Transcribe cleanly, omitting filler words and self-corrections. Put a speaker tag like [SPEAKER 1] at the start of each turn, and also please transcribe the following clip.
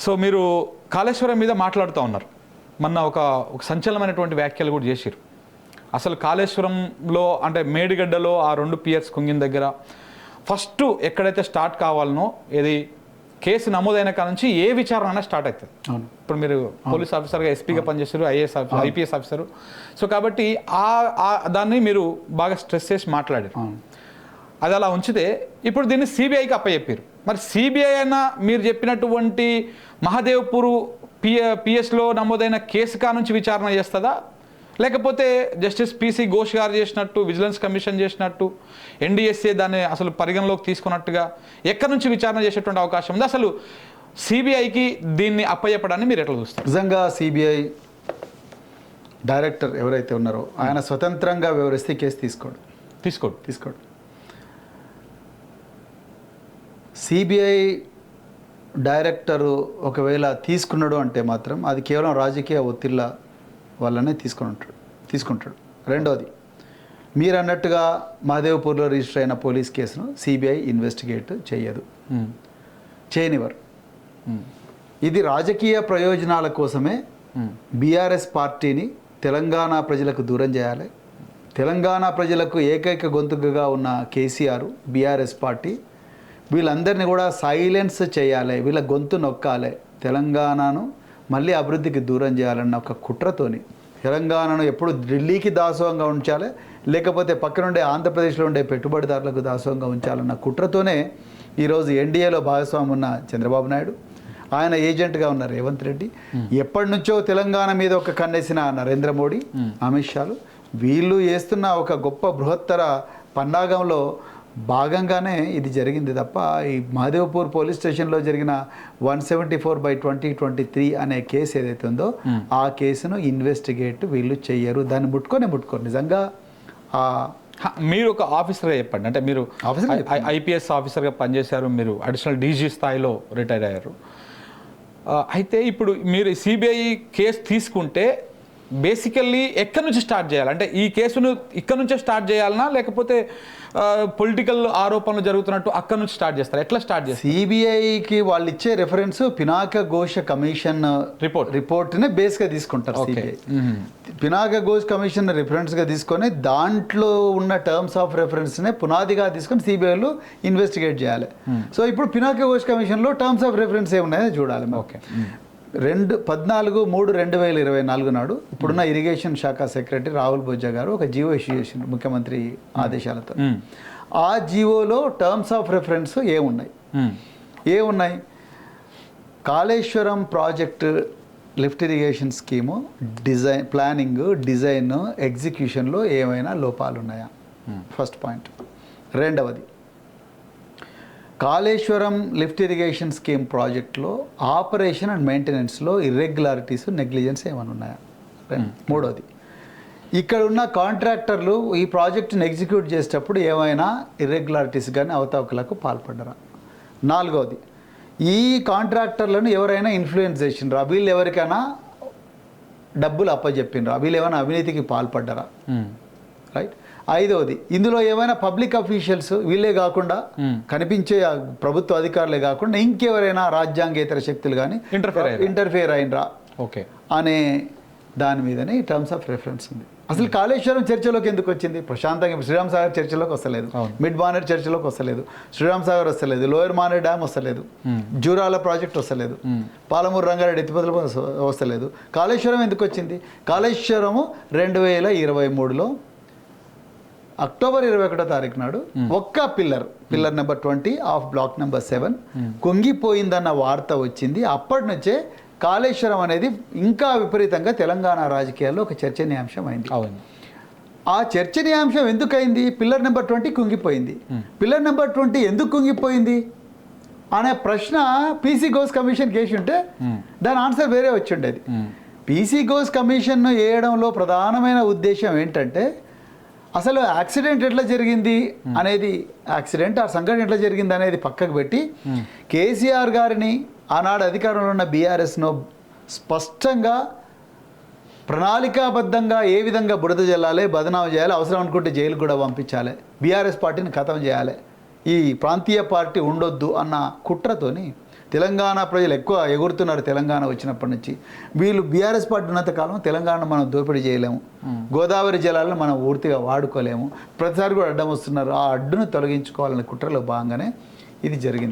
[SPEAKER 1] So మీరు కాళేశ్వరం మీద మాట్లాడుతూ ఉన్నారు. మొన్న ఒక సంచలనమైనటువంటి వ్యాఖ్యలు కూడా చేశారు. అసలు కాళేశ్వరంలో అంటే మేడిగడ్డలో ఆ 2 పియర్స్ కుంగిన దగ్గర ఫస్ట్ ఎక్కడైతే స్టార్ట్ కావాలనో ఏది కేసు నమోదైన కాడ నుంచి ఏ విచారణ అయినా స్టార్ట్ అవుతుంది. ఇప్పుడు మీరు పోలీస్ ఆఫీసర్గా ఎస్పీగా పనిచేస్తారు, ఐఏఎస్ ఐపీఎస్ ఆఫీసరు. సో కాబట్టి దాన్ని మీరు బాగా స్ట్రెస్ చేసి మాట్లాడారు. అది అలా ఉంచితే ఇప్పుడు దీన్ని సిబిఐకి అప్పచెప్పారు. మరి సిబిఐ అయినా మీరు చెప్పినటువంటి మహదేవ్పూర్ పిఎస్లో నమోదైన కేసు కా నుంచి విచారణ చేస్తుందా, లేకపోతే జస్టిస్ పిసి ఘోష్ గారు చేసినట్టు, విజిలెన్స్ కమిషన్ చేసినట్టు, ఎన్డీఎస్ఏ దాన్ని అసలు పరిగణలోకి తీసుకున్నట్టుగా ఎక్కడి నుంచి విచారణ చేసేటువంటి అవకాశం ఉంది? అసలు సిబిఐకి దీన్ని అప్పచెప్పడాన్ని మీరు ఎట్లా చూస్తారు?
[SPEAKER 2] నిజంగా సిబిఐ డైరెక్టర్ ఎవరైతే ఉన్నారో ఆయన స్వతంత్రంగా వివరిస్తే కేసు తీసుకోడు. సిబిఐ డైరెక్టరు ఒకవేళ తీసుకున్నాడు అంటే మాత్రం అది కేవలం రాజకీయ ఒత్తిళ్ళ వల్లనే తీసుకుంటాడు. రెండోది, మీరు అన్నట్టుగా మహదేవ్పూర్లో రిజిస్టర్ అయిన పోలీస్ కేసును సిబిఐ ఇన్వెస్టిగేట్ చేయనివ్వరు. ఇది రాజకీయ ప్రయోజనాల కోసమే బీఆర్ఎస్ పార్టీని తెలంగాణ ప్రజలకు దూరం చేయాలి. తెలంగాణ ప్రజలకు ఏకైక గొంతుకగా ఉన్న కేసీఆర్, బీఆర్ఎస్ పార్టీ వీళ్ళందరినీ కూడా సైలెన్స్ చేయాలి, వీళ్ళ గొంతు నొక్కాలి, తెలంగాణను మళ్ళీ అభివృద్ధికి దూరం చేయాలన్న ఒక కుట్రతోని తెలంగాణను ఎప్పుడు ఢిల్లీకి దాసోహంగా ఉంచాలి, లేకపోతే పక్కనుండే ఆంధ్రప్రదేశ్లో ఉండే పెట్టుబడిదారులకు దాసోహంగా ఉంచాలన్న కుట్రతోనే ఈరోజు ఎన్డీఏలో భాగస్వామి ఉన్న చంద్రబాబు నాయుడు, ఆయన ఏజెంట్గా ఉన్న రేవంత్ రెడ్డి, ఎప్పటి నుంచో తెలంగాణ మీద ఒక కన్నేసిన నరేంద్ర మోడీ, అమిత్ షాలు వీళ్ళు చేస్తున్న ఒక గొప్ప బృహత్తర పన్నాగంలో భాగంగానే ఇది జరిగింది తప్ప ఈ మహదేవ్పూర్ పోలీస్ స్టేషన్లో జరిగిన 174/2023 అనే కేసు ఏదైతే ఉందో ఆ కేసును ఇన్వెస్టిగేట్ వీళ్ళు చెయ్యరు. దాన్ని ముట్టుకోరు నిజంగా.
[SPEAKER 1] మీరు ఒక ఆఫీసర్గా చెప్పండి, అంటే మీరు ఐపీఎస్ ఆఫీసర్గా పనిచేశారు, మీరు అడిషనల్ డీజీ స్థాయిలో రిటైర్ అయ్యారు. అయితే ఇప్పుడు మీరు సిబిఐ కేసు తీసుకుంటే బేసికల్లీ ఎక్కడి నుంచి స్టార్ట్ చేయాలి? అంటే ఈ కేసును ఇక్కడ నుంచే స్టార్ట్ చేయాలనా, లేకపోతే పొలిటికల్ ఆరోపణలు జరుగుతున్నట్టు అక్కడ నుంచి స్టార్ట్ చేస్తారు? ఎట్లా స్టార్ట్ చేస్తారు?
[SPEAKER 2] సిబిఐకి వాళ్ళు ఇచ్చే రెఫరెన్స్ పినాక ఘోష్ కమిషన్ రిపోర్ట్ని బేస్గా తీసుకుంటారు. సిబిఐ పినాక ఘోష్ కమిషన్ రిఫరెన్స్గా తీసుకొని దాంట్లో ఉన్న టర్మ్స్ ఆఫ్ రెఫరెన్స్నే పునాదిగా తీసుకొని సిబిఐలో ఇన్వెస్టిగేట్ చేయాలి. సో ఇప్పుడు పినాక ఘోష్ కమిషన్లో టర్మ్స్ ఆఫ్ రెఫరెన్స్ ఏమున్నాయో చూడాలి. ఓకే, 14/3/2024 నాడు ఇప్పుడున్న ఇరిగేషన్ శాఖ సెక్రటరీ రాహుల్ బొజ్జా గారు ఒక జీవో ఇష్యూ చేసిండ్రు ముఖ్యమంత్రి ఆదేశాలతో. ఆ జీవోలో టర్మ్స్ ఆఫ్ రెఫరెన్స్ ఏమున్నాయి? Kaleshwaram project lift irrigation scheme planning, design, ఎగ్జిక్యూషన్లో ఏమైనా లోపాలు ఉన్నాయా? First point. రెండవది, కాళేశ్వరం లిఫ్ట్ ఇరిగేషన్ స్కీమ్ ప్రాజెక్ట్లో ఆపరేషన్ అండ్ మెయింటెనెన్స్లో ఇర్రెగ్యులారిటీస్, నెగ్లిజెన్స్ ఏమైనా ఉన్నాయా? మూడవది, ఇక్కడ ఉన్న కాంట్రాక్టర్లు ఈ ప్రాజెక్టును ఎగ్జిక్యూట్ చేసేటప్పుడు ఏమైనా ఇర్రెగ్యులారిటీస్ కానీ అవతవకలకు పాల్పడ్డరా? నాలుగవది, ఈ కాంట్రాక్టర్లను ఎవరైనా ఇన్ఫ్లుయెన్స్ చేసిండ్రా, వీళ్ళు ఎవరికైనా డబ్బులు అప్పచెప్పిండ్రా, వీళ్ళు ఏమైనా అవినీతికి పాల్పడ్డరా? రైట్. ఐదవది, ఇందులో ఏమైనా పబ్లిక్ అఫీషియల్స్ వీళ్ళే కాకుండా కనిపించే ప్రభుత్వ అధికారులే కాకుండా ఇంకెవరైనా రాజ్యాంగేతర శక్తులు కానీ ఇంటర్ఫియర్ అయినరా అనే దాని మీదనే ఈ టర్మ్స్ ఆఫ్ రెఫరెన్స్ ఉంది. అసలు కాళేశ్వరం చర్చలోకి ఎందుకు వచ్చింది? ప్రశాంతంగా శ్రీరామ్ సాగర్ చర్చలోకి వస్తలేదు, మిడ్ మానేర్ చర్చలోకి వస్తలేదు, శ్రీరామ్ సాగర్ వస్తలేదు, లోయర్ మానేర్ డ్యామ్ వస్తలేదు, జూరాల ప్రాజెక్ట్ వస్తలేదు, పాలమూరు రంగారెడ్డి ఎత్తిపోతల వస్తలేదు. కాళేశ్వరం ఎందుకు వచ్చింది? కాళేశ్వరము 2023లో అక్టోబర్ 21వ తారీఖు నాడు ఒక్క pillar number 20 of block number 7 కుంగిపోయిందన్న వార్త వచ్చింది. అప్పటి నుంచే కాళేశ్వరం అనేది ఇంకా విపరీతంగా తెలంగాణ రాజకీయాల్లో ఒక చర్చనీయాంశం అయింది. ఆ చర్చనీయాంశం ఎందుకైంది? పిల్లర్ నెంబర్ 20 కుంగిపోయింది. పిల్లర్ నెంబర్ 20 ఎందుకు కుంగిపోయింది అనే ప్రశ్న పీసీ ఘోష్ కమిషన్ కేసు ఉంటే దాని ఆన్సర్ వేరే వచ్చి ఉండేది. పీసీ ఘోష్ కమిషన్ వేయడంలో ప్రధానమైన ఉద్దేశం ఏంటంటే అసలు యాక్సిడెంట్ ఎట్లా జరిగింది అనేది, యాక్సిడెంట్ ఆ సంఘటన ఎట్లా జరిగింది అనేది పక్కకు పెట్టి కేసీఆర్ గారిని ఆనాడు అధికారంలో ఉన్న బీఆర్ఎస్ను స్పష్టంగా ప్రణాళికాబద్ధంగా ఏ విధంగా బురద జల్లాలి, బదనామం చేయాలి, అవసరం అనుకుంటే జైలు కూడా పంపించాలి, బీఆర్ఎస్ పార్టీని ఖతం చేయాలి, ఈ ప్రాంతీయ పార్టీ ఉండొద్దు అన్న కుట్రతోని తెలంగాణ ప్రజలు ఎక్కువ ఎగురుతున్నారు తెలంగాణ వచ్చినప్పటి నుంచి. వీళ్ళు బీఆర్ఎస్ పార్టీ ఉన్నంత కాలం తెలంగాణ మనం దోపిడీ చేయలేము, గోదావరి జలాలను మనం పూర్తిగా వాడుకోలేము, ప్రతిసారి కూడా అడ్డం వస్తున్నారు. ఆ అడ్డును తొలగించుకోవాలనే కుట్రలో భాగంగానే ఇది జరిగింది.